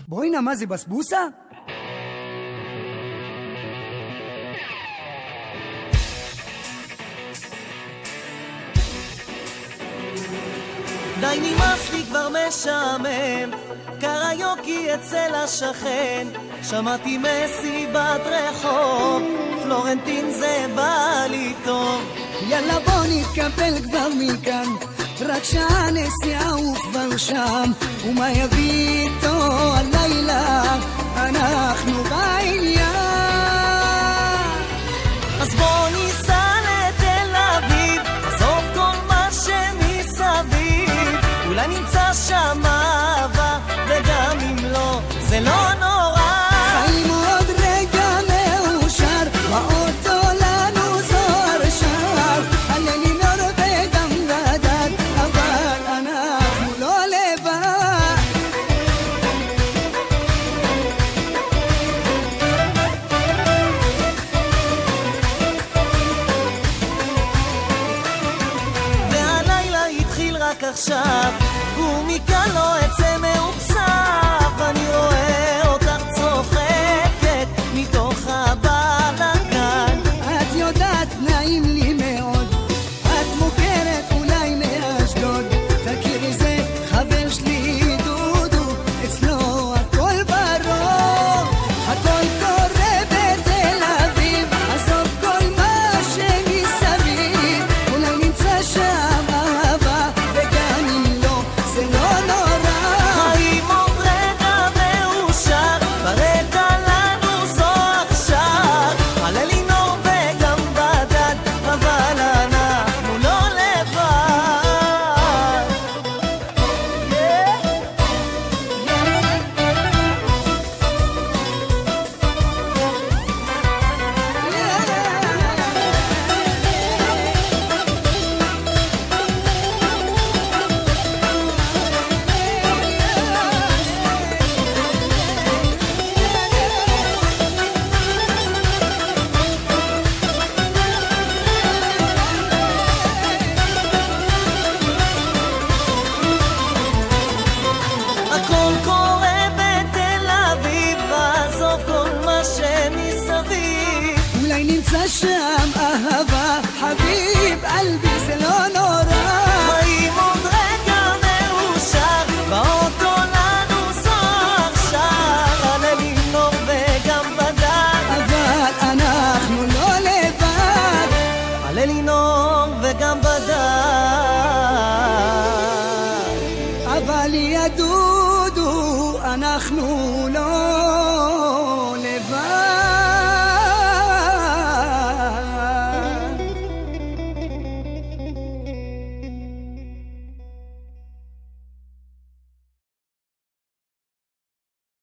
בואי נה, מה זה בסבוסה? די נמאס לי כבר משעמם, קריוקי אצל השכן, שמעתי מסיבת רחוב, פלורנטין זה בא לי טוב. יאללה בוא נתקפל כבר מכאן, רק שעה נסיעה הוא כבר שם, ומה יביא איתו הלילה, אנחנו בעניין. אז בוא ניסע לתל אביב, עזוב כל מה שמסביב, אולי נמצא שם אהבה, וגם אם לא, זה לא נורא. חיים עוד רגע מאושר, באוטו לנו זוהר שר, עליני נור וגם גדד, אבל אנחנו לא לבד. והלילה התחיל רק עכשיו, ומכאן לא אצא מאוכסף, אני רואה אותך צוחקת מתוך הבלגן. את יודעת נעים לי מאוד, את מוכרת אולי מאשדוד, תכירי זה חבר שלי דודו, אצלו הכל ברור, הכל קורה בתל אביב, עזוב כל מה שמסביב, אולי נמצא שם אהבה, וגם אם לא, זה לא נורא. חיים עוד רגע מאושר, ברקע לנו זו עכשיו, עלה לי נור וגם בדד, אבל אנחנו לא לבד. הכל קורה בתל אביב, עזוב כל מה שמסביב, אולי נמצא שם אהבה, חביב אלבי זה לא נורא. חיים עוד רגע מאושר, באוטו לנו זוהר שר, עלה לי נור וגם בדד, אבל אנחנו לא לבד. עלה לי נור וגם בדד. אבל ידודו אנחנו לא